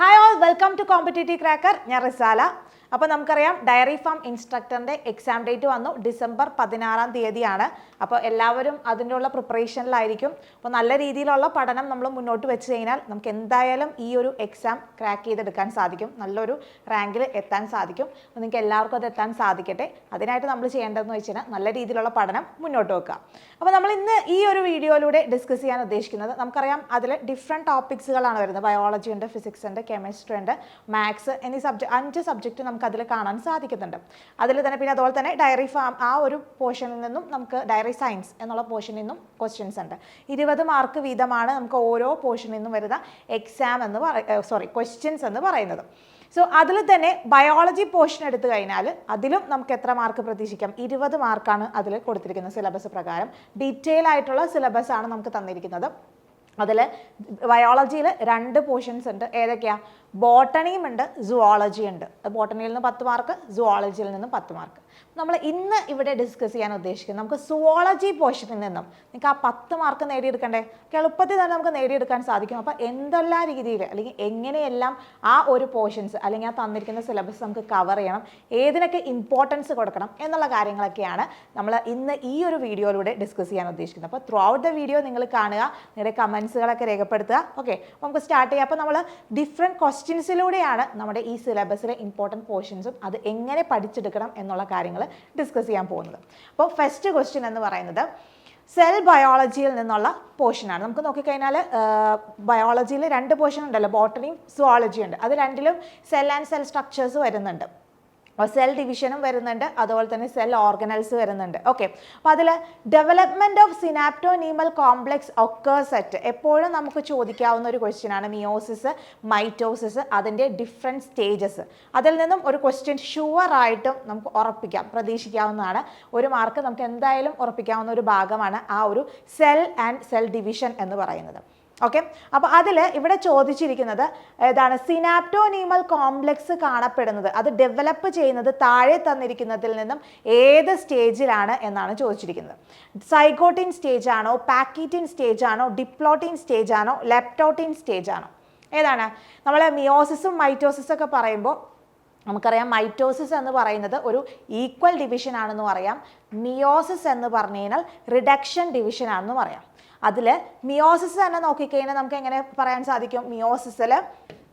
Hi all, welcome to Competitive Cracker. ഞാൻ റിസാല. അപ്പോൾ നമുക്കറിയാം ഡയറി ഫാം ഇൻസ്ട്രക്ടറിൻ്റെ എക്സാം ഡേറ്റ് വന്നു ഡിസംബർ 16-ാം തീയതിയാണ്. അപ്പോൾ എല്ലാവരും അതിൻ്റെ ഉള്ള പ്രിപ്പറേഷനിലായിരിക്കും. അപ്പോൾ നല്ല രീതിയിലുള്ള പഠനം നമ്മൾ മുന്നോട്ട് വെച്ച് കഴിഞ്ഞാൽ നമുക്ക് എന്തായാലും ഈ ഒരു എക്സാം ക്രാക്ക് ചെയ്തെടുക്കാൻ സാധിക്കും, നല്ലൊരു റാങ്കിൽ എത്താൻ സാധിക്കും. അപ്പോൾ നിങ്ങൾക്ക് എല്ലാവർക്കും അത് എത്താൻ സാധിക്കട്ടെ. അതിനായിട്ട് നമ്മൾ ചെയ്യേണ്ടതെന്ന് വെച്ച് കഴിഞ്ഞാൽ നല്ല രീതിയിലുള്ള പഠനം മുന്നോട്ട് വെക്കുക. അപ്പോൾ നമ്മൾ ഇന്ന് ഈ ഒരു വീഡിയോയിലൂടെ ഡിസ്കസ് ചെയ്യാൻ ഉദ്ദേശിക്കുന്നത്, നമുക്കറിയാം അതിൽ ഡിഫറെൻറ്റ് ടോപ്പിക്സുകളാണ് വരുന്നത്. ബയോളജി ഉണ്ട്, ഫിസിക്സ് ഉണ്ട്, കെമിസ്ട്രി ഉണ്ട്, മാത്സ് എന്നീ 5 സബ്ജക്റ്റ് നമുക്ക് അതിൽ കാണാൻ സാധിക്കുന്നുണ്ട്. അതിൽ തന്നെ പിന്നെ അതുപോലെ തന്നെ ഡയറി ഫാം ആ ഒരു പോർഷനിൽ നിന്നും നമുക്ക് ഡയറി സയൻസ് എന്നുള്ള പോർഷനിൽ നിന്നും ക്വസ്റ്റ്യൻസ് ഉണ്ട്. 20 മാർക്ക് വീതമാണ് നമുക്ക് ഓരോ പോർഷനിൽ നിന്നും വരുന്ന എക്സാം എന്ന് ക്വസ്റ്റ്യൻസ് എന്ന് പറയുന്നത്. സോ അതിൽ തന്നെ ബയോളജി പോർഷൻ എടുത്തു കഴിഞ്ഞാൽ അതിലും നമുക്ക് എത്ര മാർക്ക് പ്രതീക്ഷിക്കാം? 20 മാർക്കാണ് അതിൽ കൊടുത്തിരിക്കുന്നത് സിലബസ് പ്രകാരം. ഡീറ്റെയിൽ ആയിട്ടുള്ള സിലബസ് ആണ് നമുക്ക് തന്നിരിക്കുന്നത്. അതിൽ ബയോളജിയിൽ 2 പോർഷൻസ് ഉണ്ട്. ഏതൊക്കെയാണ്? ബോട്ടണിയും ഉണ്ട്, സുവോളജി ഉണ്ട്. ബോട്ടണിയിൽ നിന്ന് 10 മാർക്ക്, സുവോളജിയിൽ നിന്ന് 10 മാർക്ക്. നമ്മൾ ഇന്ന് ഇവിടെ ഡിസ്കസ് ചെയ്യാൻ ഉദ്ദേശിക്കുന്നത് നമുക്ക് സുവോളജി പോർഷനിൽ നിന്നും നിങ്ങൾക്ക് ആ 10 മാർക്ക് നേടിയെടുക്കണ്ടേ? എളുപ്പത്തിൽ തന്നെ നമുക്ക് നേടിയെടുക്കാൻ സാധിക്കും. അപ്പോൾ എന്തെല്ലാം രീതിയിൽ അല്ലെങ്കിൽ എങ്ങനെയെല്ലാം ആ ഒരു പോർഷൻസ് അല്ലെങ്കിൽ ആ തന്നിരിക്കുന്ന സിലബസ് നമുക്ക് കവർ ചെയ്യണം, ഏതിനൊക്കെ ഇമ്പോർട്ടൻസ് കൊടുക്കണം എന്നുള്ള കാര്യങ്ങളൊക്കെയാണ് നമ്മൾ ഇന്ന് ഈ ഒരു വീഡിയോയിലൂടെ ഡിസ്കസ് ചെയ്യാൻ ഉദ്ദേശിക്കുന്നത്. അപ്പോൾ ത്രൂ ഔട്ട് ദ വീഡിയോ നിങ്ങൾ കാണുക, നിങ്ങളുടെ കമൻസുകളൊക്കെ രേഖപ്പെടുത്തുക. ഓക്കെ, നമുക്ക് സ്റ്റാർട്ട് ചെയ്യാം. അപ്പോൾ നമ്മൾ ഡിഫറെൻറ്റ് ക്വസ്റ്റ്യൻസിലൂടെയാണ് നമ്മുടെ ഈ സിലബസിലെ ഇമ്പോർട്ടൻറ്റ് പോർഷൻസും അത് എങ്ങനെ പഠിച്ചെടുക്കണം എന്നുള്ള കാര്യങ്ങൾ ഡിസ്കസ് ചെയ്യാൻ പോകുന്നത്. അപ്പോൾ ഫസ്റ്റ് ക്വസ്റ്റ്യൻ എന്ന് പറയുന്നത് സെൽ ബയോളജിയിൽ നിന്നുള്ള പോർഷനാണ്. നമുക്ക് നോക്കിക്കഴിഞ്ഞാൽ ബയോളജിയിൽ 2 പോർഷൻ ഉണ്ടല്ലോ, ബോട്ടണിയും സുവോളജിയും ഉണ്ട്. അത് രണ്ടിലും സെൽ ആൻഡ് സെൽ സ്ട്രക്ചേഴ്സ് വരുന്നുണ്ട്, സെൽ ഡിവിഷനും വരുന്നുണ്ട്, അതുപോലെ തന്നെ സെൽ ഓർഗനൽസ് വരുന്നുണ്ട്. ഓക്കെ, അപ്പോൾ അതിൽ development of synaptonemal complex occurs at എപ്പോഴും നമുക്ക് ചോദിക്കാവുന്ന ഒരു ക്വസ്റ്റ്യൻ ആണ് മിയോസിസ്, മൈറ്റോസിസ്, അതിൻ്റെ ഡിഫറെൻറ്റ് സ്റ്റേജസ്. അതിൽ നിന്നും ഒരു ക്വസ്റ്റ്യൻ ഷുവറായിട്ടും നമുക്ക് പ്രതീക്ഷിക്കാവുന്നതാണ്. 1 മാർക്ക് നമുക്ക് എന്തായാലും ഉറപ്പിക്കാവുന്ന ഒരു ഭാഗമാണ് ആ ഒരു സെൽ ആൻഡ് സെൽ ഡിവിഷൻ എന്ന് പറയുന്നത്. ഓക്കെ, അപ്പോൾ അതിൽ ഇവിടെ ചോദിച്ചിരിക്കുന്നത് ഏതാണ്? സിനാപ്റ്റോനീമൽ കോംപ്ലക്സ് കാണപ്പെടുന്നത്, അത് ഡെവലപ്പ് ചെയ്യുന്നത് താഴെ തന്നിരിക്കുന്നതിൽ നിന്നും ഏത് സ്റ്റേജിലാണ് എന്നാണ് ചോദിച്ചിരിക്കുന്നത്. സൈഗോട്ടിൻ സ്റ്റേജ് ആണോ, പാക്കീറ്റിൻ സ്റ്റേജ് ആണോ, ഡിപ്ലോട്ടിൻ സ്റ്റേജ് ആണോ, ലെപ്റ്റോട്ടിൻ സ്റ്റേജ് ആണോ? ഏതാണ്? നമ്മൾ മിയോസിസും മൈറ്റോസിസും ഒക്കെ പറയുമ്പോൾ നമുക്കറിയാം മൈറ്റോസിസ് എന്ന് പറയുന്നത് ഒരു ഈക്വൽ ഡിവിഷൻ ആണെന്ന് പറയാം. മിയോസിസ് എന്ന് പറഞ്ഞു കഴിഞ്ഞാൽ റിഡക്ഷൻ ഡിവിഷൻ ആണെന്ന് പറയാം. അതിൽ മിയോസിസ് തന്നെ നോക്കിക്കഴിഞ്ഞാൽ നമുക്ക് എങ്ങനെ പറയാൻ സാധിക്കും? മിയോസിസിൽ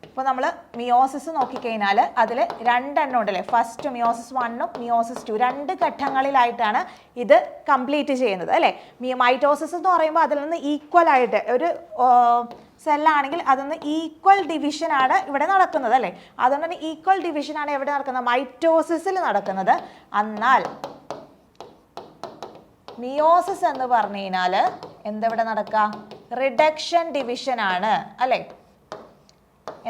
ഇപ്പോൾ നമ്മൾ മിയോസിസ് നോക്കിക്കഴിഞ്ഞാൽ അതിൽ 2 എണ്ണം ഉണ്ടല്ലേ, ഫസ്റ്റ് മിയോസിസ് 1ഉം മിയോസിസ് 2, 2 ഘട്ടങ്ങളിലായിട്ടാണ് ഇത് കംപ്ലീറ്റ് ചെയ്യുന്നത് അല്ലേ. മൈറ്റോസിസ് എന്ന് പറയുമ്പോൾ അതിൽ നിന്ന് ഈക്വൽ ആയിട്ട് ഒരു സെല്ലാണെങ്കിൽ അതിൽ നിന്ന് ഈക്വൽ ഡിവിഷനാണ് ഇവിടെ നടക്കുന്നത് അല്ലേ. അതുകൊണ്ട് തന്നെ ഈക്വൽ ഡിവിഷനാണ് എവിടെ നടക്കുന്നത്? മൈറ്റോസിസിൽ നടക്കുന്നത്. എന്നാൽ മിയോസിസ് എന്ന് പറഞ്ഞു കഴിഞ്ഞാൽ എന്തെവിടെ നടക്കുക? റിഡക്ഷൻ ഡിവിഷൻ ആണ് അല്ലേ.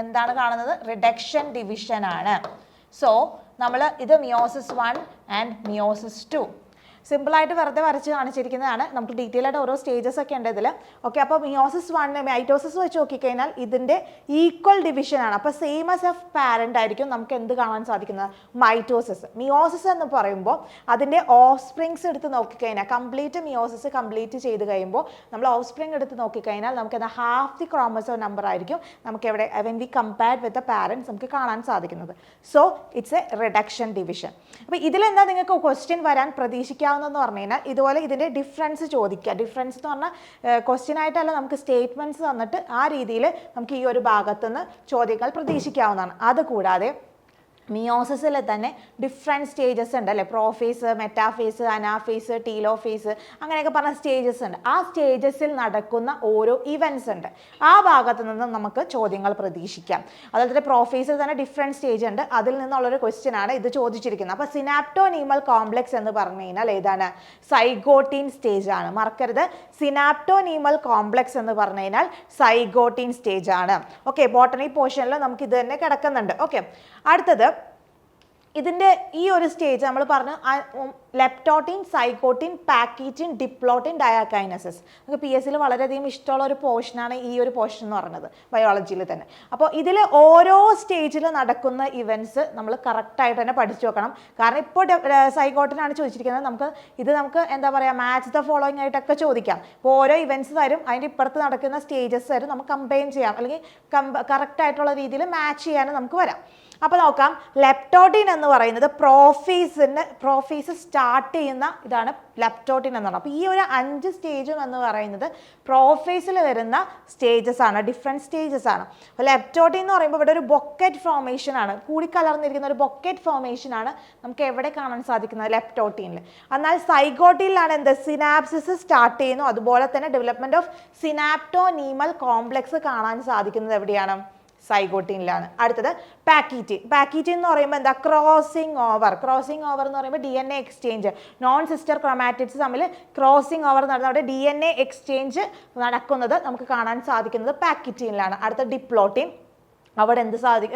എന്താണ് കാണുന്നത്? റിഡക്ഷൻ ഡിവിഷൻ ആണ്. സോ നമ്മൾ ഇത് മിയോസിസ് 1 ആൻഡ് മിയോസിസ് 2 സിമ്പിളായിട്ട് വെറുതെ വരച്ച് കാണിച്ചിരിക്കുന്നതാണ്. നമുക്ക് ഡീറ്റെയിൽ ആയിട്ട് ഓരോ സ്റ്റേജസ് ഒക്കെ ഉണ്ട് ഇതിൽ. ഓക്കെ, അപ്പോൾ മിയോസിസ് 1 മൈറ്റോസിസ് വെച്ച് നോക്കിക്കഴിഞ്ഞാൽ ഇതിൻ്റെ ഈക്വൽ ഡിവിഷനാണ്. അപ്പോൾ സെയിം ആസ് എഫ് പാരൻ്റ് ആയിരിക്കും നമുക്ക് എന്ത് കാണാൻ സാധിക്കുന്നത്? മൈറ്റോസിസ്. മിയോസിസ് എന്ന് പറയുമ്പോൾ അതിൻ്റെ ഓഫ് സ്പ്രിങ്സ് എടുത്ത് നോക്കിക്കഴിഞ്ഞാൽ കംപ്ലീറ്റ് മിയോസിസ് കംപ്ലീറ്റ് ചെയ്ത് കഴിയുമ്പോൾ നമ്മൾ ഓഫ് സ്പ്രിങ് എടുത്ത് നോക്കിക്കഴിഞ്ഞാൽ നമുക്കത് ഹാഫ് ദി ക്രോമസോം നമ്പർ ആയിരിക്കും നമുക്ക് എവിടെ when we compared with the parents നമുക്ക് കാണാൻ സാധിക്കുന്നത്. So it's A reduction division. അപ്പോൾ ഇതിലെന്താ നിങ്ങൾക്ക് ക്വസ്റ്റ്യൻ വരാൻ പ്രതീക്ഷിക്കാവുന്ന എന്ന് പറഞ്ഞു കഴിഞ്ഞാൽ ഇതുപോലെ ഇതിൻ്റെ ഡിഫറൻസ് ചോദിക്കുക. ഡിഫറൻസ് എന്ന് പറഞ്ഞാൽ ക്വസ്റ്റ്യൻ ആയിട്ടല്ല, നമുക്ക് സ്റ്റേറ്റ്മെൻറ്റ്സ് തന്നിട്ട് ആ രീതിയിൽ നമുക്ക് ഈ ഒരു ഭാഗത്തുനിന്ന് ചോദ്യങ്ങൾ പ്രതീക്ഷിക്കാവുന്നതാണ്. അതുകൂടാതെ മിയോസിസിൽ തന്നെ ഡിഫറെൻറ്റ് സ്റ്റേജസ് ഉണ്ട് അല്ലേ. പ്രോഫേസ്, മെറ്റാഫേസ്, അനാഫേസ്, ടീലോഫേസ് അങ്ങനെയൊക്കെ പറഞ്ഞ സ്റ്റേജസ് ഉണ്ട്. ആ സ്റ്റേജസിൽ നടക്കുന്ന ഓരോ ഇവൻറ്റ്സ് ഉണ്ട്. ആ ഭാഗത്തു നിന്നും നമുക്ക് ചോദ്യങ്ങൾ പ്രതീക്ഷിക്കാം. അതുപോലെ തന്നെ പ്രോഫേസിൽ തന്നെ ഡിഫറെൻറ്റ് സ്റ്റേജ് ഉണ്ട്. അതിൽ നിന്നുള്ളൊരു ക്വസ്റ്റ്യൻ ആണ് ഇത് ചോദിച്ചിരിക്കുന്നത്. അപ്പോൾ സിനാപ്റ്റോനീമൽ കോംപ്ലക്സ് എന്ന് പറഞ്ഞു കഴിഞ്ഞാൽ ഏതാണ്? സൈഗോട്ടിൻ സ്റ്റേജ് ആണ്. മറക്കരുത്, സിനാപ്റ്റോനീമൽ കോംപ്ലക്സ് എന്ന് പറഞ്ഞു കഴിഞ്ഞാൽ സൈഗോട്ടിൻ സ്റ്റേജ് ആണ്. ഓക്കെ, ബോട്ടണി പോർഷനിൽ നമുക്ക് ഇത് തന്നെ കിടക്കുന്നുണ്ട്. ഓക്കെ, അടുത്തത് ഇതിൻ്റെ ഈ ഒരു സ്റ്റേജ് നമ്മൾ പറഞ്ഞു ലെപ്റ്റോട്ടിൻ, സൈഗോട്ടിൻ, പാക്കീറ്റിൻ, ഡിപ്ലോട്ടിൻ, ഡയാകൈനസിസ്. നമുക്ക് PSCയിൽ വളരെയധികം ഇഷ്ടമുള്ള ഒരു പോർഷനാണ് ഈ ഒരു പോർഷൻ എന്ന് പറയുന്നത് ബയോളജിയിൽ തന്നെ. അപ്പോൾ ഇതിൽ ഓരോ സ്റ്റേജിൽ നടക്കുന്ന ഇവൻറ്റ്സ് നമ്മൾ കറക്റ്റായിട്ട് തന്നെ പഠിച്ചു വെക്കണം. കാരണം ഇപ്പോൾ സൈഗോട്ടിനാണ് ചോദിച്ചിരിക്കുന്നത്. നമുക്ക് എന്താ പറയുക, മാച്ച് ദ ഫോളോയിങ് ആയിട്ടൊക്കെ ചോദിക്കാം. ഇപ്പോൾ ഓരോ ഇവൻറ്റ്സ് തരും, അതിൻ്റെ ഇപ്പുറത്ത് നടക്കുന്ന സ്റ്റേജസ് തരും, നമുക്ക് കമ്പൈൻ ചെയ്യാം, അല്ലെങ്കിൽ കറക്റ്റായിട്ടുള്ള രീതിയിൽ മാച്ച് ചെയ്യാനും നമുക്ക് വരാം. അപ്പോൾ നോക്കാം, ലെപ്റ്റോട്ടിൻ എന്ന് പറയുന്നത് പ്രോഫേസ് സ്റ്റാർട്ട് ചെയ്യുന്ന ഇതാണ് ലെപ്റ്റോട്ടിൻ എന്ന് പറയുന്നത്. അപ്പോൾ ഈ ഒരു 5 സ്റ്റേജും എന്ന് പറയുന്നത് പ്രോഫേസിൽ വരുന്ന സ്റ്റേജസ് ആണ്, ഡിഫറെൻറ്റ് സ്റ്റേജസ് ആണ്. അപ്പോൾ ലെപ്റ്റോട്ടിൻ എന്ന് പറയുമ്പോൾ ഇവിടെ ഒരു ബൊക്കറ്റ് ഫോർമേഷൻ ആണ്, കൂടിക്കലർന്നിരിക്കുന്ന ഒരു ബൊക്കറ്റ് ഫോർമേഷൻ ആണ് നമുക്ക് എവിടെ കാണാൻ സാധിക്കുന്നത്, ലെപ്റ്റോട്ടിനിൽ. എന്നാൽ സൈഗോട്ടിനിലാണ് എന്ത്, സിനാപ്സിസ് സ്റ്റാർട്ട് ചെയ്യുന്നു. അതുപോലെ തന്നെ ഡെവലപ്മെൻറ്റ് ഓഫ് സിനാപ്റ്റോനീമൽ കോംപ്ലക്സ് കാണാൻ സാധിക്കുന്നത് എവിടെയാണ്, സൈഗോട്ടിനിലാണ്. അടുത്തത് പാക്കീറ്റിൻ എന്ന് പറയുമ്പോൾ എന്താ, ക്രോസിംഗ് ഓവർ എന്ന് പറയുമ്പോൾ DNA exchange, non sister chromatids തമ്മിൽ ക്രോസിംഗ് ഓവർ നടന്ന അവിടെ DNA എക്സ്ചേഞ്ച് നടക്കുന്നത് നമുക്ക് കാണാൻ സാധിക്കുന്നത് പാക്കീറ്റിനിലാണ്. അടുത്ത ഡിപ്ലോട്ടിൻ, അവിടെ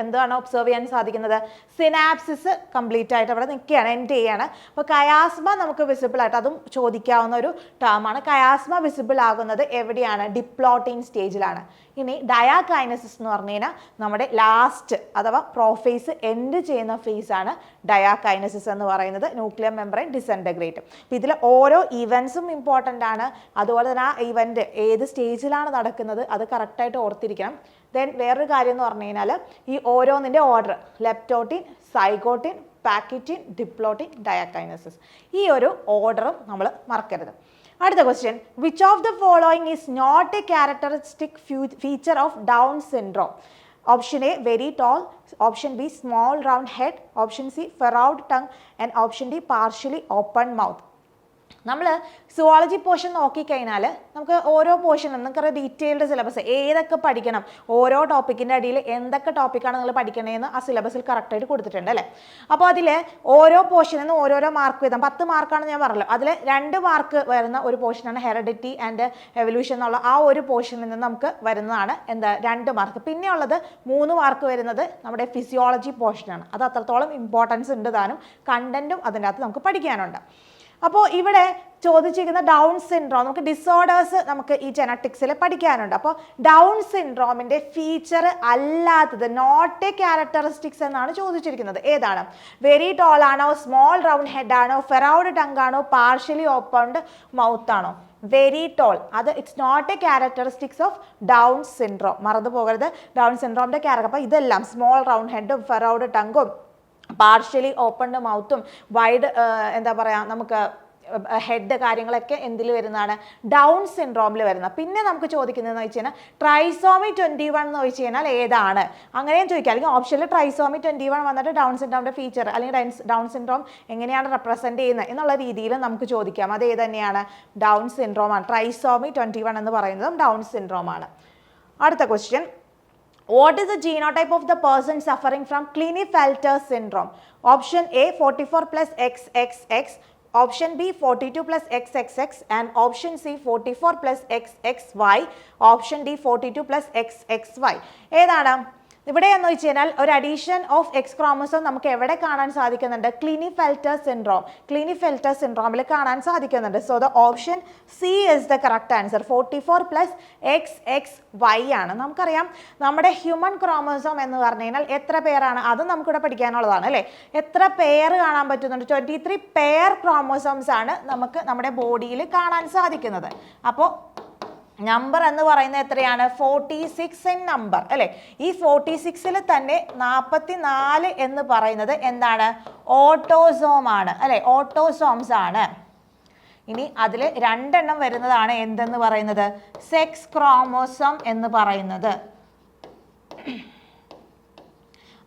എന്താണ് ഒബ്സർവ് ചെയ്യാൻ സാധിക്കുന്നത്, സിനാപ്സിസ് കംപ്ലീറ്റ് ആയിട്ട് അവിടെ നിൽക്കുകയാണ്, എൻഡ് ചെയ്യാണ്. അപ്പോൾ കയാസ്മ നമുക്ക് വിസിബിൾ ആയിട്ട്, അതും ചോദിക്കാവുന്ന ഒരു ടേമാണ്. കയാസ്മ വിസിബിൾ ആകുന്നത് എവിടെയാണ്, ഡിപ്ലോട്ടിൻ സ്റ്റേജിലാണ്. ഇനി ഡയാകൈനസിസ് എന്ന് പറഞ്ഞു കഴിഞ്ഞാൽ നമ്മുടെ ലാസ്റ്റ് അഥവാ പ്രോഫേസ് എൻഡ് ചെയ്യുന്ന ഫേസാണ് ഡയാകൈനസിസ് എന്ന് പറയുന്നത്, ന്യൂക്ലിയർ മെംബ്രെയിൻ ഡിസൻറ്റഗ്രേറ്റ്. അപ്പോൾ ഇതിൽ ഓരോ ഇവൻറ്റ്സും ഇമ്പോർട്ടൻ്റ് ആണ്. അതുപോലെ തന്നെ ആ ഇവൻറ്റ് ഏത് സ്റ്റേജിലാണ് നടക്കുന്നത് അത് കറക്റ്റായിട്ട് ഓർത്തിരിക്കണം. ദെൻ വേറൊരു കാര്യം എന്ന് പറഞ്ഞു കഴിഞ്ഞാൽ ഈ ഓരോന്നിൻ്റെ ഓർഡർ, ലെപ്റ്റോട്ടിൻ, സൈഗോട്ടിൻ, പാക്കീറ്റിൻ, ഡിപ്ലോട്ടിൻ, ഡയാകൈനസിസ്, ഈ ഒരു ഓർഡറും നമ്മൾ മറക്കരുത്. അടുത്ത question, which of the following is not a characteristic feature of Down syndrome? Option A very tall, option B small round head, option C furrowed tongue and option D partially open mouth. നമ്മൾ zoology portion നോക്കിക്കഴിഞ്ഞാൽ നമുക്ക് ഓരോ പോർഷനും നമുക്കറിയാം detailed syllabus ഏതൊക്കെ പഠിക്കണം, ഓരോ ടോപ്പിക്കിൻ്റെ അടിയിൽ എന്തൊക്കെ ടോപ്പിക്കാണ് നിങ്ങൾ പഠിക്കണേന്ന് ആ സിലബസിൽ കറക്റ്റായിട്ട് കൊടുത്തിട്ടുണ്ട് അല്ലേ. അപ്പോൾ അതിൽ ഓരോ പോർഷനിൽ നിന്ന് ഓരോരോ മാർക്ക് വീതം 10 മാർക്കാണ് ഞാൻ പറഞ്ഞല്ലോ. അതിൽ 2 മാർക്ക് വരുന്ന ഒരു പോർഷനാണ് ഹെറിഡിറ്റി ആൻഡ് എവല്യൂഷൻ എന്നുള്ള ആ ഒരു പോർഷനിൽ നിന്ന് നമുക്ക് വരുന്നതാണ് 2 മാർക്ക്. പിന്നെ ഉള്ളത് 3 മാർക്ക് വരുന്നത് നമ്മുടെ ഫിസിയോളജി പോർഷനാണ്. അത് അത്രത്തോളം ഇമ്പോർട്ടൻസ് ഉണ്ട് താനും, കണ്ടന്റും അതിൻ്റെ അകത്ത് നമുക്ക് പഠിക്കാനുണ്ട്. അപ്പോൾ ഇവിടെ ചോദിച്ചിരിക്കുന്ന ഡൗൺ സിൻഡ്രോം, നമുക്ക് ഡിസോർഡേഴ്സ് നമുക്ക് ഈ ജെനറ്റിക്സിൽ പഠിക്കാനുണ്ട്. അപ്പോൾ ഡൗൺ സിൻഡ്രോമിൻ്റെ ഫീച്ചർ അല്ലാത്തത്, നോട്ട് എ ക്യാരക്ടറിസ്റ്റിക്സ് എന്നാണ് ചോദിച്ചിരിക്കുന്നത്. ഏതാണ്? വെരി ടോൾ ആണോ, സ്മോൾ റൗണ്ട് ഹെഡ് ആണോ, ഫെറൗഡ് ടങ് ആണോ, പാർഷ്യലി ഓപ്പൺഡ് മൗത്ത് ആണോ? വെരി ടോൾ, അത് it's not a characteristics of Down syndrome. മറന്നു പോകരുത്, ഡൗൺ സിൻഡ്രോമിൻ്റെ ക്യാരക്ടർ. അപ്പോൾ ഇതെല്ലാം സ്മോൾ റൗണ്ട് ഹെഡും ഫെറൗഡ് ടങ്കും പാർഷ്യലി ഓപ്പൺഡ് മൗത്തും വൈഡ് എന്താ പറയുക നമുക്ക് ഹെഡ് കാര്യങ്ങളൊക്കെ എന്തിൽ വരുന്നതാണ്, ഡൗൺ സിൻഡ്രോമിൽ വരുന്ന. പിന്നെ നമുക്ക് ചോദിക്കുന്നതെന്ന് വെച്ച് കഴിഞ്ഞാൽ ട്രൈസോമി 21 എന്ന് ചോദിച്ചു കഴിഞ്ഞാൽ ഏതാണ്, അങ്ങനെയും ചോദിക്കാം. അല്ലെങ്കിൽ ഓപ്ഷനിൽ ട്രൈസോമി 21 വന്നിട്ട് ഡൗൺ സിൻഡ്രോമിൻ്റെ ഫീച്ചർ അല്ലെങ്കിൽ ഡൗൺ സിൻഡ്രോം എങ്ങനെയാണ് റെപ്രസെൻറ്റ് ചെയ്യുന്നത് എന്നുള്ള രീതിയിൽ നമുക്ക് ചോദിക്കാം. അത് ഏത് തന്നെയാണ്, ഡൗൺ സിൻഡ്രോമാണ്. ട്രൈസോമി 21 എന്ന് പറയുന്നതും ഡൗൺ സിൻഡ്രോമാണ്. അടുത്ത question, what is the genotype of the person suffering from Klinefelter syndrome? Option A 44 plus XXX, option B 42 plus XXX and option C 44 plus XXY, option D 42 plus XXY. ഏതാണ് ഇവിടെ എന്ന് വെച്ച് കഴിഞ്ഞാൽ ഒരു addition of X chromosome നമുക്ക് എവിടെ കാണാൻ സാധിക്കുന്നുണ്ട്, ക്ലിനിഫെൽറ്റർ സിൻഡ്രോമിൽ കാണാൻ സാധിക്കുന്നുണ്ട്. So the option C is the correct answer. 44 plus XXY ആണ്. നമുക്കറിയാം നമ്മുടെ ഹ്യൂമൻ ക്രോമസോം എന്ന് പറഞ്ഞു കഴിഞ്ഞാൽ എത്ര പേരാണ്, അതും നമുക്കിവിടെ പഠിക്കാനുള്ളതാണ് അല്ലേ. എത്ര പെയർ കാണാൻ പറ്റുന്നുണ്ട്, 23 പെയർ ക്രോമസോംസ് ആണ് നമുക്ക് നമ്മുടെ ബോഡിയിൽ കാണാൻ സാധിക്കുന്നത്. അപ്പോൾ നമ്പർ എന്ന് പറയുന്നത് എത്രയാണ്, 46 ഇൻ നമ്പർ അല്ലേ. ഈ 46-ൽ തന്നെ 44 എന്ന് പറയുന്നത് എന്താണ്, ഓട്ടോസോം ആണ് അല്ലേ, ഓട്ടോസോംസ് ആണ്. ഇനി അതിൽ 2 എണ്ണം വരുന്നതാണ് എന്തെന്ന് പറയുന്നത്, സെക്സ് ക്രോമോസോം എന്ന് പറയുന്നത്.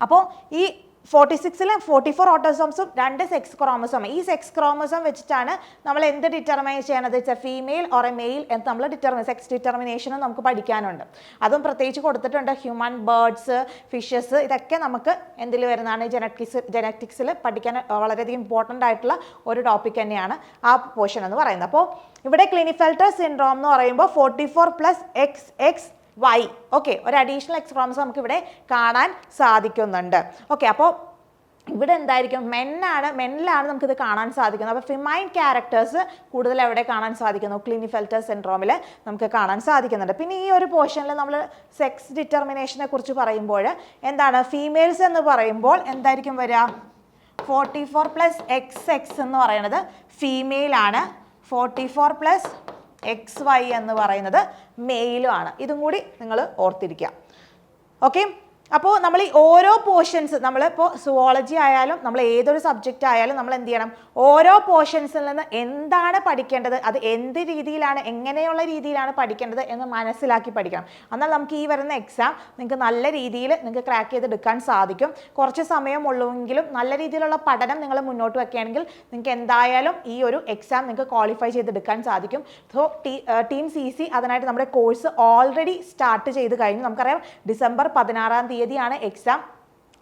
അപ്പോൾ ഈ 46-ൽ 44 ഓട്ടോസോംസും 2 സെക്സ് ക്രോമസോം. ഈ സെക്സ് ക്രോമസോം വെച്ചിട്ടാണ് നമ്മൾ എന്ത് ഡിറ്റർമൈൻ ചെയ്യണത്, ഫീമെയിൽ ഓർ എ മെയിൽ എന്ന് നമ്മൾ സെക്സ് ഡിറ്റർമിനേഷനും നമുക്ക് പഠിക്കാനുണ്ട്. അതും പ്രത്യേകിച്ച് കൊടുത്തിട്ടുണ്ട്. ഹ്യൂമൻ, ബേർഡ്സ്, ഫിഷസ്, ഇതൊക്കെ നമുക്ക് എന്തിൽ വരുന്നതാണ്, ജെനറ്റിക്സിൽ പഠിക്കാൻ വളരെയധികം ഇമ്പോർട്ടൻ്റ് ആയിട്ടുള്ള ഒരു ടോപ്പിക് തന്നെയാണ് ആ പോർഷൻ എന്ന് പറയുന്നത്. അപ്പോൾ ഇവിടെ ക്ലിനിഫെൽറ്റർ സിൻഡ്രോം എന്ന് പറയുമ്പോൾ 44 പ്ലസ് XXY, ഓക്കെ, ഒരു അഡീഷണൽ എക്സ് ക്രോമസോം നമുക്ക് ഇവിടെ കാണാൻ സാധിക്കുന്നുണ്ട്. ഓക്കെ, അപ്പോൾ ഇവിടെ എന്തായിരിക്കും മെന്നിലാണ് നമുക്കിത് കാണാൻ സാധിക്കുന്നത്. അപ്പോൾ ഫിമൈൻ ക്യാരക്ടേഴ്സ് കൂടുതൽ എവിടെ കാണാൻ സാധിക്കുന്നു? ക്ലിനിഫെൽറ്റർ സിൻഡ്രോമിൽ നമുക്ക് കാണാൻ സാധിക്കുന്നുണ്ട്. പിന്നെ ഈ ഒരു പോർഷനിൽ നമ്മൾ സെക്സ് ഡിറ്റർമിനേഷനെ കുറിച്ച് പറയുമ്പോൾ എന്താണ്, ഫീമെയിൽസ് എന്ന് പറയുമ്പോൾ എന്തായിരിക്കും വരിക? 44 + XX എന്ന് പറയുന്നത് ഫീമെയിൽ ആണ്, 44 + XY എന്ന് പറയുന്നത് മെയിലും ആണ്. ഇതും കൂടി നിങ്ങൾ ഓർത്തിരിക്കുക. ഓക്കെ, അപ്പോൾ നമ്മൾ ഈ ഓരോ പോർഷൻസ്, നമ്മളിപ്പോൾ സുവോളജി ആയാലും നമ്മൾ ഏതൊരു സബ്ജക്റ്റ് ആയാലും നമ്മൾ എന്ത് ചെയ്യണം? ഓരോ പോർഷൻസിൽ നിന്ന് എന്താണ് പഠിക്കേണ്ടത്, അത് എന്ത് രീതിയിലാണ്, എങ്ങനെയുള്ള രീതിയിലാണ് പഠിക്കേണ്ടത് എന്ന് മനസ്സിലാക്കി പഠിക്കണം. എന്നാൽ നമുക്ക് ഈ വരുന്ന എക്സാം നിങ്ങൾക്ക് നല്ല രീതിയിൽ നിങ്ങൾക്ക് ക്രാക്ക് ചെയ്തെടുക്കാൻ സാധിക്കും. കുറച്ച് സമയമുള്ളൂവെങ്കിലും നല്ല രീതിയിലുള്ള പഠനം നിങ്ങൾ മുന്നോട്ട് വെക്കുകയാണെങ്കിൽ നിങ്ങൾക്ക് എന്തായാലും ഈ ഒരു എക്സാം നിങ്ങൾക്ക് ക്വാളിഫൈ ചെയ്തെടുക്കാൻ സാധിക്കും. സോ ടീം CC അതിനായിട്ട് നമ്മുടെ കോഴ്സ് ഓൾറെഡി സ്റ്റാർട്ട് ചെയ്ത് കഴിഞ്ഞു. നമുക്കറിയാം December 16 എക്സാം.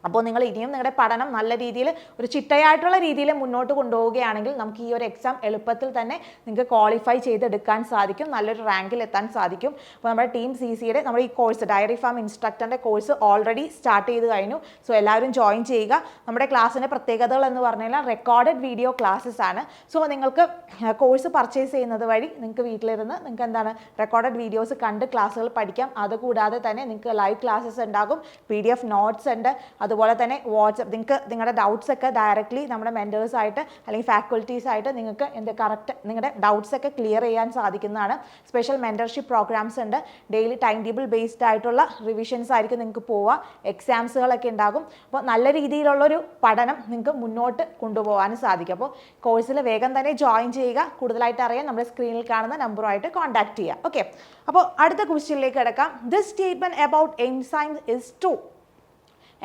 അപ്പോൾ നിങ്ങൾ ഇനിയും നിങ്ങളുടെ പഠനം നല്ല രീതിയിൽ ഒരു ചിട്ടയായിട്ടുള്ള രീതിയിൽ മുന്നോട്ട് കൊണ്ടുപോവുകയാണെങ്കിൽ നമുക്ക് ഈ ഒരു എക്സാം എളുപ്പത്തിൽ തന്നെ നിങ്ങൾക്ക് ക്വാളിഫൈ ചെയ്തെടുക്കാൻ സാധിക്കും, നല്ലൊരു റാങ്കിൽ എത്താൻ സാധിക്കും. അപ്പോൾ നമ്മുടെ ടീം CCയുടെ നമ്മുടെ ഈ കോഴ്സ് ഡയറി ഫാം ഇൻസ്ട്രക്ടറിൻ്റെ കോഴ്സ് ഓൾറെഡി സ്റ്റാർട്ട് ചെയ്ത് കഴിഞ്ഞു. സോ എല്ലാവരും ജോയിൻ ചെയ്യുക. നമ്മുടെ ക്ലാസ്സിൻ്റെ പ്രത്യേകതകൾ എന്ന് പറഞ്ഞു കഴിഞ്ഞാൽ റെക്കോർഡഡ് വീഡിയോ ക്ലാസ്സസ് ആണ്. സോ നിങ്ങൾക്ക് കോഴ്സ് പർച്ചേസ് ചെയ്യുന്നത് വഴി നിങ്ങൾക്ക് വീട്ടിലിരുന്ന് നിങ്ങൾക്ക് എന്താണ് റെക്കോർഡഡ് വീഡിയോസ് കണ്ട് ക്ലാസ്സുകൾ പഠിക്കാം. അതുകൂടാതെ തന്നെ നിങ്ങൾക്ക് ലൈവ് ക്ലാസ്സസ് ഉണ്ടാകും, PDF നോട്ട്സ് ഉണ്ട്. അതുപോലെ തന്നെ വാട്സപ്പ് നിങ്ങൾക്ക് നിങ്ങളുടെ ഡൗട്ട്സ് ഒക്കെ ഡയറക്റ്റ്ലി നമ്മുടെ മെൻറ്റേഴ്സ് ആയിട്ട് അല്ലെങ്കിൽ ഫാക്കൽറ്റീസ് ആയിട്ട് നിങ്ങൾക്ക് കറക്റ്റ് നിങ്ങളുടെ ഡൗട്ട്സ് ഒക്കെ ക്ലിയർ ചെയ്യാൻ സാധിക്കുന്നതാണ്. സ്പെഷ്യൽ മെൻറ്റർഷിപ്പ് പ്രോഗ്രാംസ് ഉണ്ട്. ഡെയിലി ടൈം ടേബിൾ ബേസ്ഡ് ആയിട്ടുള്ള റിവിഷൻസ് ആയിരിക്കും നിങ്ങൾക്ക് പോവുക. എക്സാംസുകളൊക്കെ ഉണ്ടാകും. അപ്പോൾ നല്ല രീതിയിലുള്ളൊരു പഠനം നിങ്ങൾക്ക് മുന്നോട്ട് കൊണ്ടുപോകാൻ സാധിക്കും. അപ്പോൾ കോഴ്സിൽ വേഗം തന്നെ ജോയിൻ ചെയ്യുക. കൂടുതലായിട്ട് അറിയാൻ നമ്മുടെ സ്ക്രീനിൽ കാണുന്ന നമ്പറുമായിട്ട് കോൺടാക്ട് ചെയ്യുക. ഓക്കെ, അപ്പോൾ അടുത്ത ക്വസ്റ്റ്യനിലേക്ക് കിടക്കാം. This statement about enzymes is true.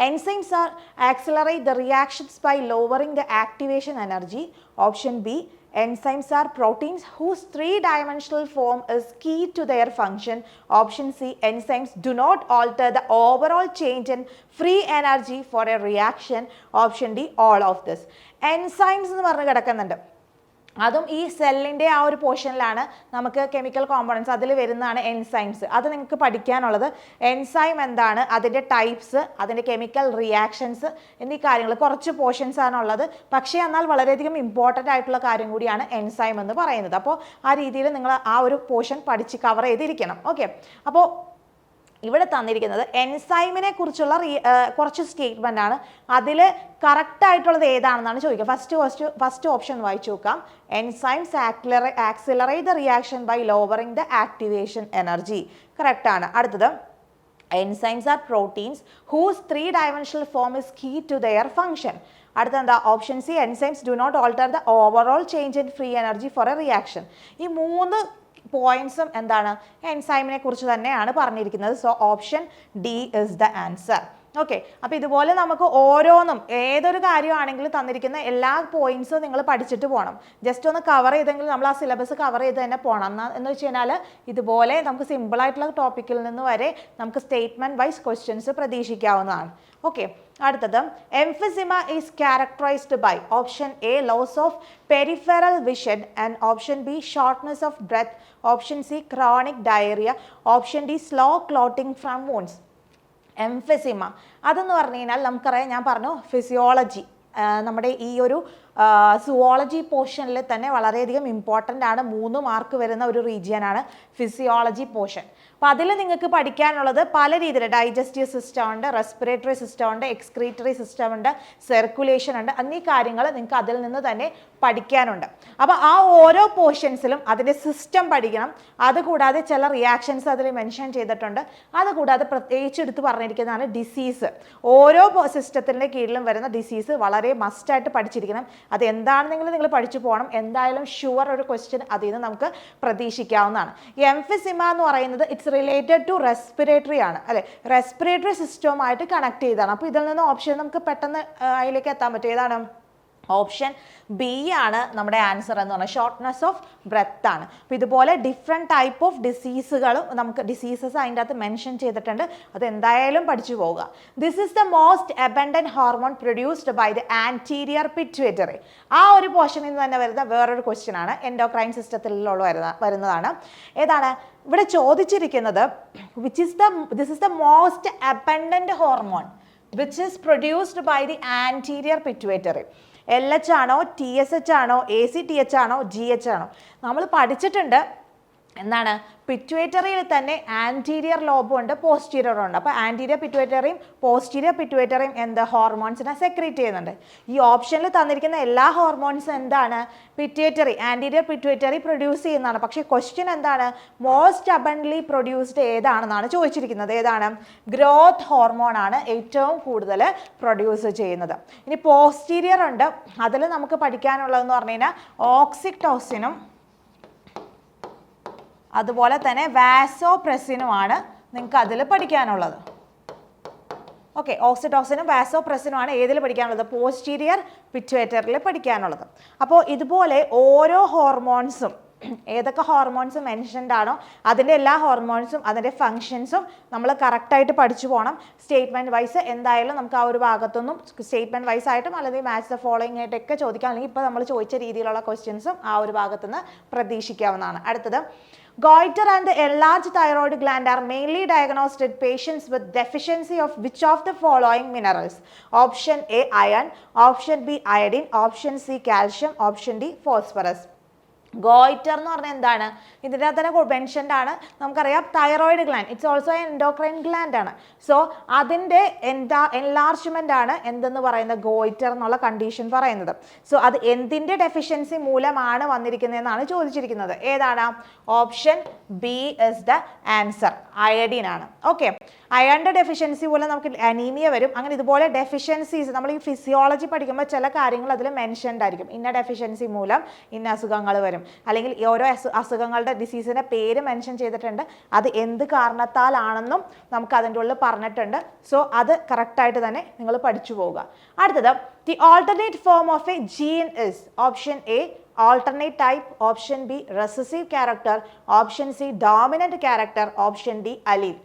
Enzymes are accelerate the reactions by lowering the activation energy. Option B. Enzymes are proteins whose three-dimensional form is key to their function. Option C. Enzymes do not alter the overall change in free energy for a reaction. Option D. All of this. Enzymes എന്ന് പറഞ്ഞ് കിടക്കുന്നുണ്ട്. അതും ഈ സെല്ലിൻ്റെ ആ ഒരു പോർഷനിലാണ് നമുക്ക് chemical components അതിൽ വരുന്നതാണ് എൻസൈംസ്. അത് നിങ്ങൾക്ക് പഠിക്കാനുള്ളത് എൻസൈം എന്താണ്, അതിൻ്റെ ടൈപ്സ്, അതിൻ്റെ കെമിക്കൽ റിയാക്ഷൻസ് എന്നീ കാര്യങ്ങൾ കുറച്ച് പോർഷൻസ് ആണുള്ളത്. പക്ഷേ എന്നാൽ വളരെയധികം ഇമ്പോർട്ടൻ്റ് ആയിട്ടുള്ള കാര്യം കൂടിയാണ് എൻസൈം എന്ന് പറയുന്നത്. അപ്പോൾ ആ രീതിയിൽ നിങ്ങൾ ആ ഒരു പോർഷൻ പഠിച്ച് കവർ ചെയ്തിരിക്കണം. ഓക്കെ, അപ്പോൾ ഇവിടെ തന്നിരിക്കുന്നത് എൻസൈമിനെ കുറിച്ചുള്ള കുറച്ച് സ്റ്റേറ്റ്മെൻ്റ് ആണ്. അതിൽ കറക്റ്റ് ആയിട്ടുള്ളത് ഏതാണെന്നാണ് ചോദിക്കുക. ഫസ്റ്റ് ഓപ്ഷൻ വായിച്ചു നോക്കാം. Enzymes accelerate the reaction by lowering the activation energy. Correct ആണ്. അടുത്തത് enzymes are proteins whose 3-dimensional form is key to their function. അടുത്ത എന്താ? Option C. Enzymes do not alter the overall change in free energy for a reaction. ഈ 3 പോയിന്റ്സും എന്താണ്? എൻസൈമിനെ കുറിച്ച് തന്നെയാണ് പറഞ്ഞിരിക്കുന്നത്. So option D is the answer. Okay, അപ്പോൾ ഇതുപോലെ നമുക്ക് ഓരോന്നും ഏതൊരു കാര്യമാണെങ്കിലും തന്നിരിക്കുന്ന എല്ലാ പോയിന്റ്സും നിങ്ങൾ പഠിച്ചിട്ട് പോകണം. ജസ്റ്റ് ഒന്ന് കവർ ചെയ്തെങ്കിൽ നമ്മൾ ആ സിലബസ് കവർ ചെയ്ത് തന്നെ പോകണം. എന്ന് വെച്ച് കഴിഞ്ഞാൽ ഇതുപോലെ നമുക്ക് സിമ്പിളായിട്ടുള്ള ടോപ്പിക്കിൽ നിന്ന് വരെ നമുക്ക് സ്റ്റേറ്റ്മെൻറ്റ് വൈസ് ക്വസ്റ്റ്യൻസ് പ്രതീക്ഷിക്കാവുന്നതാണ്. ഓക്കെ, അടുത്തത് emphysema is characterized by option A loss of peripheral vision and option B shortness of breath, option C chronic diarrhoea, option D slow clotting from wounds. Emphysema അതെന്ന് പറഞ്ഞു കഴിഞ്ഞാൽ നമുക്കറിയാം, ഞാൻ പറഞ്ഞു physiology നമ്മുടെ ഈ ഒരു സുവോളജി പോർഷനിൽ തന്നെ വളരെയധികം ഇമ്പോർട്ടൻ്റ് ആണ്. 3 മാർക്ക് വരുന്ന ഒരു റീജിയനാണ് ഫിസിയോളജി പോർഷൻ. അപ്പോൾ അതിൽ നിങ്ങൾക്ക് പഠിക്കാനുള്ളത് പല രീതിയിൽ ഡൈജസ്റ്റീവ് സിസ്റ്റം ഉണ്ട്, റെസ്പിറേറ്ററി സിസ്റ്റം ഉണ്ട്, എക്സ്ക്രീറ്ററി സിസ്റ്റം ഉണ്ട്, സർക്കുലേഷൻ ഉണ്ട്. എന്നീ കാര്യങ്ങൾ നിങ്ങൾക്ക് അതിൽ നിന്ന് തന്നെ പഠിക്കാനുണ്ട്. അപ്പോൾ ആ ഓരോ പോർഷൻസിലും അതിൻ്റെ സിസ്റ്റം പഠിക്കണം. അതുകൂടാതെ ചില റിയാക്ഷൻസ് അതിൽ മെൻഷൻ ചെയ്തിട്ടുണ്ട്. അതുകൂടാതെ പ്രത്യേകിച്ച് എടുത്ത് പറഞ്ഞിരിക്കുന്നതാണ് ഡിസീസ്. ഓരോ സിസ്റ്റത്തിൻ്റെ കീഴിലും വരുന്ന ഡിസീസ് വളരെ മസ്റ്റായിട്ട് പഠിച്ചിരിക്കണം. അത് എന്താണെന്നെങ്കിലും നിങ്ങൾ പഠിച്ചു പോകണം. എന്തായാലും ഷുവർ ഒരു ക്വസ്റ്റ്യൻ അതിൽ നിന്ന് നമുക്ക് പ്രതീക്ഷിക്കാവുന്നതാണ്. എംഫിസിമ എന്ന് പറയുന്നത് ഇറ്റ്സ് റിലേറ്റഡ് ടു റെസ്പിറേറ്ററി ആണ്, അല്ലെ? റെസ്പിറേറ്ററി സിസ്റ്റവുമായിട്ട് കണക്ട് ചെയ്താണ്. അപ്പോൾ ഇതിൽ നിന്ന് ഓപ്ഷൻ നമുക്ക് പെട്ടെന്ന് അതിലേക്ക് എത്താൻ പറ്റും. ഏതാണ്? ഓപ്ഷൻ ബി ആണ് നമ്മുടെ ആൻസർ എന്ന് പറഞ്ഞാൽ ഷോർട്ട്നെസ് ഓഫ് ബ്രെത്ത് ആണ്. അപ്പോൾ ഇതുപോലെ ഡിഫറെൻറ്റ് ടൈപ്പ് ഓഫ് ഡിസീസുകളും നമുക്ക് ഡിസീസസ് അതിൻ്റെ അകത്ത് മെൻഷൻ ചെയ്തിട്ടുണ്ട്. അത് എന്തായാലും പഠിച്ചു പോവുക. This is the most abundant hormone produced by the anterior pituitary. ആ ഒരു പോർഷനിൽ നിന്ന് തന്നെ വരുന്ന വേറൊരു ക്വസ്റ്റ്യൻ ആണ്. എൻഡോക്രൈൻ സിസ്റ്റത്തിലുള്ള വരുന്നതാണ്. ഏതാണ് ഇവിടെ ചോദിച്ചിരിക്കുന്നത്? This is the most abundant hormone. Which is produced by the anterior pituitary. LH ആണോ, TSH ആണോ, ACTH ആണോ, GH ആണോ? നമ്മൾ പഠിച്ചിട്ടുണ്ട് എന്താണ്, പിറ്റ്യൂട്ടറിയിൽ തന്നെ ആൻറ്റീരിയർ ലോബും ഉണ്ട്, പോസ്റ്റീരിയറും ഉണ്ട്. അപ്പോൾ ആൻറ്റീരിയർ പിറ്റ്യൂട്ടറിയും പോസ്റ്റീരിയർ പിറ്റ്യൂട്ടറിയും എന്ത് ഹോർമോൺസിനെ സെക്രീറ്റ് ചെയ്യുന്നുണ്ട്. ഈ ഓപ്ഷനിൽ തന്നിരിക്കുന്ന എല്ലാ ഹോർമോൺസും എന്താണ്, പിറ്റ്യൂട്ടറി, ആൻറ്റീരിയർ പിറ്റ്യൂട്ടറി പ്രൊഡ്യൂസ് ചെയ്യുന്നതാണ്. പക്ഷേ ക്വസ്റ്റ്യൻ എന്താണ്, മോസ്റ്റ് അബണ്ടൻലി പ്രൊഡ്യൂസ്ഡ് ഏതാണെന്നാണ് ചോദിച്ചിരിക്കുന്നത്. ഏതാണ്? ഗ്രോത്ത് ഹോർമോൺ ആണ് ഏറ്റവും കൂടുതൽ പ്രൊഡ്യൂസ് ചെയ്യുന്നത്. ഇനി പോസ്റ്റീരിയർ ഉണ്ട്, അതിൽ നമുക്ക് പഠിക്കാനുള്ളതെന്ന് പറഞ്ഞു കഴിഞ്ഞാൽ ഓക്സിറ്റോസിനും അതുപോലെ തന്നെ വാസോപ്രസിനുമാണ് നിങ്ങൾക്ക് അതിൽ പഠിക്കാനുള്ളത്. ഓക്കെ, ഓക്സിറ്റോസിനും വാസോപ്രസിനുമാണ് ഏതിൽ പഠിക്കാനുള്ളത്, പോസ്റ്റീരിയർ പിറ്റ്യൂട്ടറിയിൽ പഠിക്കാനുള്ളത്. അപ്പോൾ ഇതുപോലെ ഓരോ ഹോർമോൺസും ഏതൊക്കെ ഹോർമോൺസ് മെൻഷൻഡ് ആണോ അതിൻ്റെ എല്ലാ ഹോർമോൺസും അതിൻ്റെ ഫങ്ഷൻസും നമ്മൾ കറക്റ്റായിട്ട് പഠിച്ചു പോകണം. സ്റ്റേറ്റ്മെൻറ്റ് വൈസ് എന്തായാലും നമുക്ക് ആ ഒരു ഭാഗത്തൊന്നും സ്റ്റേറ്റ്മെൻറ്റ് വൈസ് ആയിട്ടും അല്ലെങ്കിൽ മാച്ച് ദ ഫോളോയിങ് ആയിട്ടൊക്കെ ചോദിക്കാം. അല്ലെങ്കിൽ ഇപ്പോൾ നമ്മൾ ചോദിച്ച രീതിയിലുള്ള ക്വസ്റ്റ്യൻസും ആ ഒരു ഭാഗത്തുനിന്ന് പ്രതീക്ഷിക്കാവുന്നതാണ്. അടുത്തത്, goiter and the enlarged thyroid gland are mainly diagnosed in patients with deficiency of which of the following minerals? Option A iron, option B iodine, option C calcium, option D phosphorus. Goitre എന്ന് പറഞ്ഞാൽ എന്താണ്, ഇതിൻ്റെ അകത്ത് തന്നെ mentioned ആണ്. നമുക്കറിയാം thyroid gland, it's also endocrine gland ആണ്. So അതിൻ്റെ എൻലാർജ്മെൻ്റ് ആണ് എന്തെന്ന് പറയുന്നത്, ഗോയിറ്റർ എന്നുള്ള കണ്ടീഷൻ പറയുന്നത്. സോ അത് എന്തിൻ്റെ ഡെഫിഷ്യൻസി മൂലമാണ് വന്നിരിക്കുന്നതെന്നാണ് ചോദിച്ചിരിക്കുന്നത്. ഏതാണ്? Option B is the answer, iodine ആണ്. ഓക്കെ, അയണിൻ്റെ ഡെഫിഷ്യൻസി മൂലം നമുക്ക് അനീമിയ വരും. അങ്ങനെ ഇതുപോലെ ഡെഫിഷ്യൻസീസ് നമ്മൾ ഈ ഫിസിയോളജി പഠിക്കുമ്പോൾ ചില കാര്യങ്ങൾ അതിൽ മെൻഷൻഡ് ആയിരിക്കും. ഇന്ന ഡെഫിഷ്യൻസി മൂലം ഇന്ന അസുഖങ്ങൾ വരും, അല്ലെങ്കിൽ ഓരോ അസുഖങ്ങളുടെ ഡിസീസിൻ്റെ പേര് മെൻഷൻ ചെയ്തിട്ടുണ്ട്, അത് എന്ത് കാരണത്താലാണെന്നും നമുക്ക് അതിൻ്റെ ഉള്ളിൽ പറഞ്ഞിട്ടുണ്ട്. സോ അത് കറക്റ്റായിട്ട് തന്നെ നിങ്ങൾ പഠിച്ചു പോവുക. അടുത്തത്, the alternate form of a gene is option A alternate type, option B recessive character, option C dominant character, option D allele.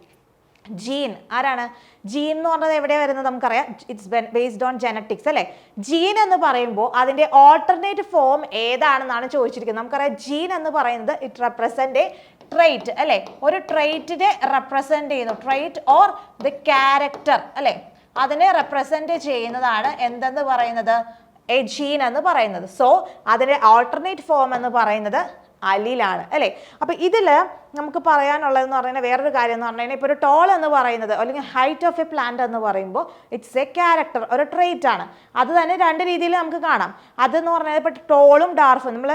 Gene ആരാണ്? ജീൻ എന്ന് പറഞ്ഞത് എവിടെയാണ് വരുന്നത് നമുക്കറിയാം, ഇറ്റ്സ് ബേസ്ഡ് ഓൺ ജെനറ്റിക്സ് അല്ലേ. ജീൻ എന്ന് പറയുമ്പോൾ അതിൻ്റെ ഓൾട്ടർനേറ്റ് ഫോം ഏതാണെന്നാണ് ചോദിച്ചിരിക്കുന്നത്. നമുക്കറിയാം ജീൻ എന്ന് പറയുന്നത് ഇറ്റ് റെപ്രസെൻ്റ് എ ട്രൈറ്റ് അല്ലേ, ഒരു ട്രൈറ്റിനെ റെപ്രസെൻ്റ് ചെയ്യുന്നു, ട്രൈറ്റ് ഓർ ദ ക്യാരക്ടർ അല്ലേ, അതിനെ റെപ്രസെൻ്റ് ചെയ്യുന്നതാണ് എന്തെന്ന് പറയുന്നത്, എ ജീൻ എന്ന് പറയുന്നത്. സോ അതിൻ്റെ ഓൾട്ടർനേറ്റ് ഫോം എന്ന് പറയുന്നത് അലീലാണ് അല്ലേ. അപ്പോൾ ഇതിൽ നമുക്ക് പറയാനുള്ളതെന്ന് പറഞ്ഞാൽ വേറൊരു കാര്യം എന്ന് പറഞ്ഞു കഴിഞ്ഞാൽ ഇപ്പോൾ ഒരു ടോൾ എന്ന് പറയുന്നത് അല്ലെങ്കിൽ ഹൈറ്റ് ഓഫ് എ പ്ലാന്റ് എന്ന് പറയുമ്പോൾ ഇറ്റ്സ് എ ക്യാരക്ടർ, ഒരു ട്രേറ്റ് ആണ്. അത് തന്നെ രണ്ട് രീതിയിൽ നമുക്ക് കാണാം. അതെന്ന് പറഞ്ഞാൽ ഇപ്പോൾ ടോളും ഡാർഫും നമ്മൾ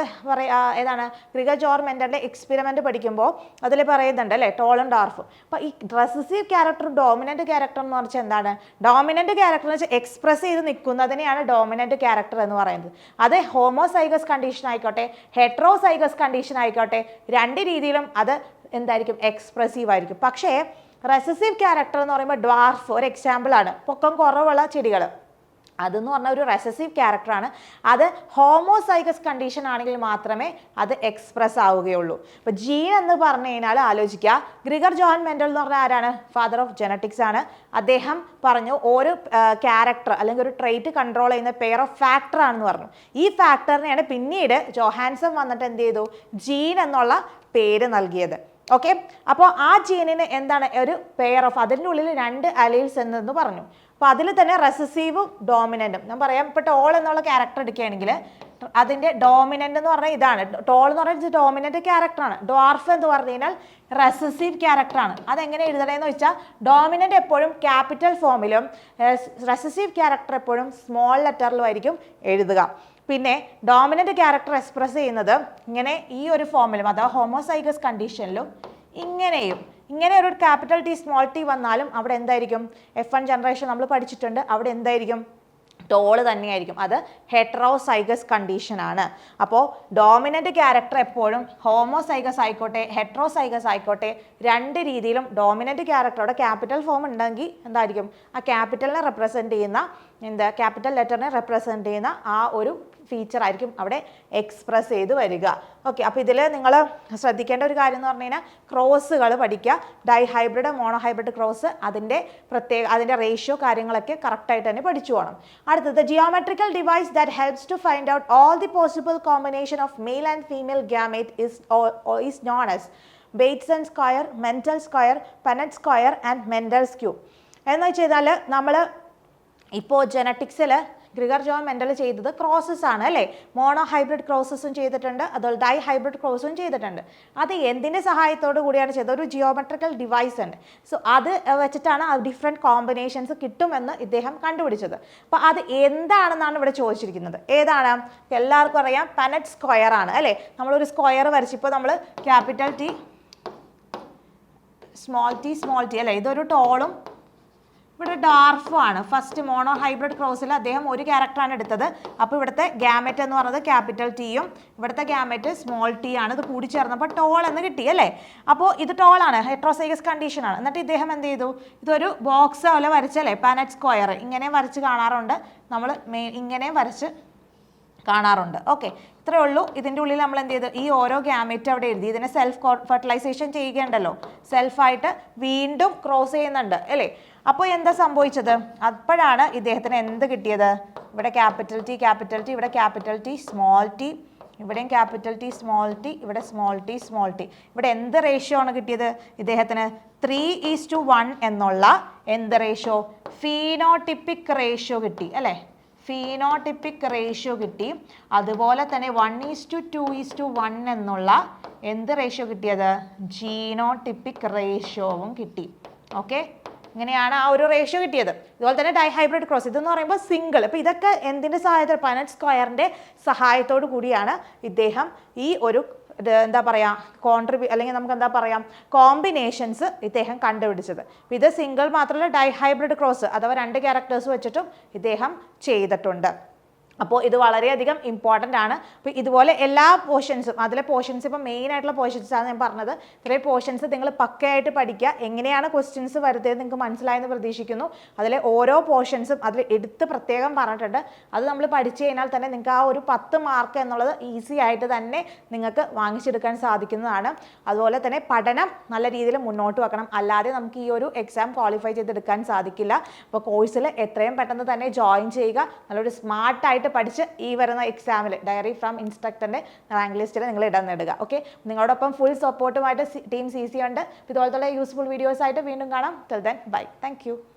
ഏതാണ് ക്രിഗർ ജോർമെൻ്റിൻ്റെ എക്സ്പെരിമെൻറ്റ് പഠിക്കുമ്പോൾ അതിൽ പറയുന്നുണ്ട് അല്ലേ, ടോളും ഡാർഫും. അപ്പോൾ ഈ റെസസീവ് ക്യാരക്ടറും ഡോമിനൻ്റ് ക്യാരക്ടർ എന്ന് പറഞ്ഞാൽ എന്താണ്, ഡോമിനൻ്റ് ക്യാരക്ടർ എന്ന് വെച്ചാൽ എക്സ്പ്രസ് ചെയ്ത് നിൽക്കുന്നതിനെയാണ് ഡോമിനൻ്റ് ക്യാരക്ടർ എന്ന് പറയുന്നത്. അത് ഹോമോസൈഗസ് കണ്ടീഷൻ ആയിക്കോട്ടെ ഹെട്രോസൈഗസ് കണ്ടീഷൻ ആയിക്കോട്ടെ, രണ്ട് രീതിയിലും അത് എന്തായിരിക്കും, എക്സ്പ്രസീവ് ആയിരിക്കും. പക്ഷേ റെസസീവ് ക്യാരക്ടർ എന്ന് പറയുമ്പോൾ ഡ്വാർഫ് ഒരു എക്സാമ്പിളാണ്, പൊക്കം കുറവുള്ള ചെടികൾ, അതെന്ന് പറഞ്ഞാൽ ഒരു റെസസീവ് ക്യാരക്ടറാണ്. അത് ഹോമോസൈഗസ് കണ്ടീഷൻ ആണെങ്കിൽ മാത്രമേ അത് എക്സ്പ്രസ് ആവുകയുള്ളൂ. അപ്പോൾ ജീൻ എന്ന് പറഞ്ഞു കഴിഞ്ഞാൽ ആലോചിക്കുക, ഗ്രിഗർ ജോൺ മെൻഡൽ എന്ന് പറഞ്ഞാൽ ആരാണ്, ഫാദർ ഓഫ് ജെനറ്റിക്സ് ആണ്. അദ്ദേഹം പറഞ്ഞു ഓരോ ക്യാരക്ടർ അല്ലെങ്കിൽ ഒരു ട്രേറ്റ് കൺട്രോൾ ചെയ്യുന്ന പെയർ ഓഫ് ഫാക്ടർ ആണെന്ന് പറഞ്ഞു. ഈ ഫാക്ടറിനെയാണ് പിന്നീട് ജോഹാൻസൺ വന്നിട്ട് എന്ത് ചെയ്തു, ജീൻ എന്നുള്ള പേര് നൽകിയത്. ഓക്കെ, അപ്പോൾ ആ ജീനിന് എന്താണ് ഒരു പെയർ ഓഫ്, അതിൻ്റെ ഉള്ളിൽ രണ്ട് അലീൽസ് എന്നു പറഞ്ഞു. അപ്പോൾ അതിൽ തന്നെ റെസസീവും ഡോമിനൻറ്റും ഞാൻ പറയാം. ഇപ്പോൾ ടോൾ എന്നുള്ള ക്യാരക്ടർ എടുക്കുകയാണെങ്കിൽ അതിൻ്റെ ഡോമിനൻ്റ് എന്ന് പറഞ്ഞാൽ ഇതാണ്, ടോൾ എന്ന് പറഞ്ഞാൽ ഡോമിനൻ്റ് ക്യാരക്ടറാണ്. ഡ്വാർഫ് എന്ന് പറഞ്ഞു കഴിഞ്ഞാൽ റെസസീവ് ക്യാരക്ടറാണ്. അതെങ്ങനെ എഴുതണമെന്ന് വെച്ചാൽ ഡോമിനൻ്റ് എപ്പോഴും ക്യാപിറ്റൽ ഫോമിലും റെസസീവ് ക്യാരക്ടർ എപ്പോഴും സ്മോൾ ലെറ്ററിലുമായിരിക്കും എഴുതുക. പിന്നെ ഡോമിനൻ്റ് ക്യാരക്ടർ എക്സ്പ്രസ് ചെയ്യുന്നത് ഇങ്ങനെ ഈ ഒരു ഫോമിലും, അഥവാ ഹോമോസൈഗസ് കണ്ടീഷനിലും ഇങ്ങനെ ഒരു ക്യാപിറ്റൽ ടി സ്മോൾ ടി വന്നാലും അവിടെ എന്തായിരിക്കും, F1 ജനറേഷൻ നമ്മൾ പഠിച്ചിട്ടുണ്ട്, അവിടെ എന്തായിരിക്കും, ടോള് തന്നെയായിരിക്കും. അത് ഹെട്രോസൈഗസ് കണ്ടീഷൻ ആണ്. അപ്പോൾ ഡോമിനൻ്റ് ക്യാരക്ടർ എപ്പോഴും ഹോമോസൈഗസ് ആയിക്കോട്ടെ ഹെട്രോസൈഗസ് ആയിക്കോട്ടെ രണ്ട് രീതിയിലും ഡോമിനൻ്റ് ക്യാരക്ടറുടെ ക്യാപിറ്റൽ ഫോം ഉണ്ടെങ്കിൽ എന്തായിരിക്കും, ആ ക്യാപിറ്റലിനെ റെപ്രസെൻ്റ് ചെയ്യുന്ന ക്യാപിറ്റൽ ലെറ്ററിനെ റെപ്രസെൻ്റ് ചെയ്യുന്ന ആ ഒരു ഫീച്ചർ ആയിരിക്കും അവിടെ എക്സ്പ്രസ് ചെയ്ത് വരിക. ഓക്കെ, അപ്പോൾ ഇതിൽ നിങ്ങൾ ശ്രദ്ധിക്കേണ്ട ഒരു കാര്യം എന്ന് പറഞ്ഞു കഴിഞ്ഞാൽ ക്രോസുകൾ പഠിക്കുക. ഡൈഹൈബ്രിഡ് മോണോഹൈബ്രിഡ് ക്രോസ് അതിൻ്റെ റേഷ്യോ കാര്യങ്ങളൊക്കെ കറക്റ്റായിട്ട് തന്നെ പഠിച്ചു പോകണം. അടുത്തത്, geometrical device that helps to find out all the possible combination of male and female gamete is known as Bateson square, Mendel square, Punnett square and Mendel's cube. എന്ന് വെച്ച് കഴിഞ്ഞാൽ നമ്മൾ ഇപ്പോൾ ജെനറ്റിക്സിൽ ഗ്രിഗർ ജോൺ മെൻഡൽ ചെയ്തത് crosses ആണ് അല്ലേ, mono hybrid ക്രോസസും ചെയ്തിട്ടുണ്ട്, അതുപോലെ ഡൈ ഹൈബ്രിഡ് ക്രോസും ചെയ്തിട്ടുണ്ട്. അത് എന്തിൻ്റെ സഹായത്തോടു കൂടിയാണ് ചെയ്തത്? ഒരു ജിയോമെട്രിക്കൽ ഡിവൈസ് ഉണ്ട്. സോ അത് വെച്ചിട്ടാണ് ആ ഡിഫറെൻറ്റ് കോമ്പിനേഷൻസ് കിട്ടുമെന്ന് ഇദ്ദേഹം കണ്ടുപിടിച്ചത്. അപ്പോൾ അത് എന്താണെന്നാണ് ഇവിടെ ചോദിച്ചിരിക്കുന്നത്. ഏതാണ്? എല്ലാവർക്കും അറിയാം, പനറ്റ് സ്ക്വയർ ആണ് അല്ലേ. നമ്മളൊരു സ്ക്വയർ വരച്ച്, ഇപ്പോൾ നമ്മൾ ക്യാപിറ്റൽ ടി സ്മോൾ ടി അല്ലേ, ഇതൊരു ടോളും ഇവിടെ ഡാർഫും ആണ്. ഫസ്റ്റ് മോണോ ഹൈബ്രിഡ് ക്രോസിൽ അദ്ദേഹം ഒരു ക്യാരക്ടറാണ് എടുത്തത്. അപ്പോൾ ഇവിടുത്തെ ഗ്യാമറ്റ് എന്ന് പറയുന്നത് ക്യാപിറ്റൽ ടിയും ഇവിടുത്തെ ഗ്യാമറ്റ് സ്മോൾ ടി ആണ്. ഇത് കൂടി ചേർന്നപ്പോൾ ടോൾ എന്ന് കിട്ടി അല്ലേ. അപ്പോൾ ഇത് ടോളാണ്, ഹെട്രോസൈഗസ് കണ്ടീഷനാണ്. എന്നിട്ട് ഇദ്ദേഹം എന്ത് ചെയ്തു? ഇതൊരു ബോക്സ് പോലെ വരച്ചല്ലേ, പാനറ്റ് സ്ക്വയർ ഇങ്ങനെ വരച്ച് കാണാറുണ്ട് നമ്മൾ, ഇങ്ങനെ വരച്ച് കാണാറുണ്ട്. ഓക്കെ, ഇത്രയേ ഉള്ളൂ. ഇതിൻ്റെ ഉള്ളിൽ നമ്മൾ എന്ത് ചെയ്തു? ഈ ഓരോ ഗ്യാമറ്റ് അവിടെ എഴുതി. ഇതിനെ സെൽഫ് ഫെർട്ടിലൈസേഷൻ ചെയ്യുകയുണ്ടല്ലോ, സെൽഫായിട്ട് വീണ്ടും ക്രോസ് ചെയ്യുന്നുണ്ട് അല്ലേ. അപ്പോൾ എന്താ സംഭവിച്ചത്? അപ്പോഴാണ് ഇദ്ദേഹത്തിന് എന്ത് കിട്ടിയത്? ഇവിടെ ക്യാപിറ്റൽ ടി, ഇവിടെ ക്യാപിറ്റൽ ടി സ്മോൾ ടി, ഇവിടെയും ക്യാപിറ്റൽ ടി സ്മോൾ ടി, ഇവിടെ സ്മോൾ ടി. ഇവിടെ എന്ത് റേഷ്യോ ആണ് കിട്ടിയത് ഇദ്ദേഹത്തിന്? 3:1 എന്നുള്ള എന്ത് റേഷ്യോ? ഫീനോട്ടിപ്പിക് റേഷ്യോ കിട്ടി അല്ലേ. ഫീനോട്ടിപ്പിക് റേഷ്യോ കിട്ടി. അതുപോലെ തന്നെ 1:2:1 എന്നുള്ള എന്ത് റേഷ്യോ കിട്ടിയത്? ജീനോട്ടിപ്പിക് റേഷ്യോവും കിട്ടി. ഓക്കെ, ഇങ്ങനെയാണ് ആ ഒരു റേഷ്യോ കിട്ടിയത്. ഇതുപോലെ തന്നെ ഡൈഹൈബ്രിഡ് ക്രോസ് ഇതെന്ന് പറയുമ്പോൾ സിംഗിൾ. അപ്പോൾ ഇതൊക്കെ എന്തിൻ്റെ സഹായത്തോടെ? പനറ്റ് സ്ക്വയറിൻ്റെ സഹായത്തോടു കൂടിയാണ് ഇദ്ദേഹം ഈ ഒരു എന്താ പറയുക അല്ലെങ്കിൽ നമുക്ക് എന്താ പറയാം കോമ്പിനേഷൻസ് ഇദ്ദേഹം കണ്ടുപിടിച്ചത്. ഇത് സിംഗിൾ മാത്രമല്ല, ഡൈഹൈബ്രിഡ് ക്രോസ് അഥവാ 2 ക്യാരക്ടേഴ്സ് വെച്ചിട്ടും ഇദ്ദേഹം ചെയ്തിട്ടുണ്ട്. അപ്പോൾ ഇത് വളരെയധികം ഇമ്പോർട്ടൻ്റ് ആണ്. അപ്പോൾ ഇതുപോലെ എല്ലാ പോർഷൻസും, അതിലെ പോർഷൻസ് ഇപ്പോൾ മെയിൻ ആയിട്ടുള്ള പോർഷൻസ് ആണ് ഞാൻ പറഞ്ഞത്. ഇത്രയും പോർഷൻസ് നിങ്ങൾ പക്കയായിട്ട് പഠിക്കുക. എങ്ങനെയാണ് ക്വസ്റ്റ്യൻസ് വരുന്നത് നിങ്ങൾക്ക് മനസ്സിലായെന്ന് പ്രതീക്ഷിക്കുന്നു. അതിലെ ഓരോ പോർഷൻസും അതിൽ എടുത്ത് പ്രത്യേകം പറഞ്ഞിട്ടുണ്ട്. അത് നമ്മൾ പഠിച്ചു കഴിഞ്ഞാൽ തന്നെ നിങ്ങൾക്ക് ആ ഒരു 10 മാർക്ക് എന്നുള്ളത് ഈസി ആയിട്ട് തന്നെ നിങ്ങൾക്ക് വാങ്ങിച്ചെടുക്കാൻ സാധിക്കുന്നതാണ്. അതുപോലെ തന്നെ പഠനം നല്ല രീതിയിൽ മുന്നോട്ട് വെക്കണം, അല്ലാതെ നമുക്ക് ഈ ഒരു എക്സാം ക്വാളിഫൈ ചെയ്തെടുക്കാൻ സാധിക്കില്ല. അപ്പോൾ കോഴ്സിൽ എത്രയും പെട്ടെന്ന് തന്നെ ജോയിൻ ചെയ്യുക. നല്ലൊരു സ്മാർട്ടായിട്ട് പഠിച്ച് ഈ വരുന്ന എക്സാമിൽ ഡയറി ഫ്രം ഇൻസ്ട്രക്ടറിൻ്റെ റാങ്ക് ലിസ്റ്റിൽ നിങ്ങൾ ഇടം നേടുക. ഓക്കെ, നിങ്ങളോടൊപ്പം ഫുൾ സപ്പോർട്ടുമായിട്ട് ടീം CC ഉണ്ട്. ഇതുപോലത്തെ യൂസ്ഫുൾ വീഡിയോസ് ആയിട്ട് വീണ്ടും കാണാം. Till then bye. Thank you.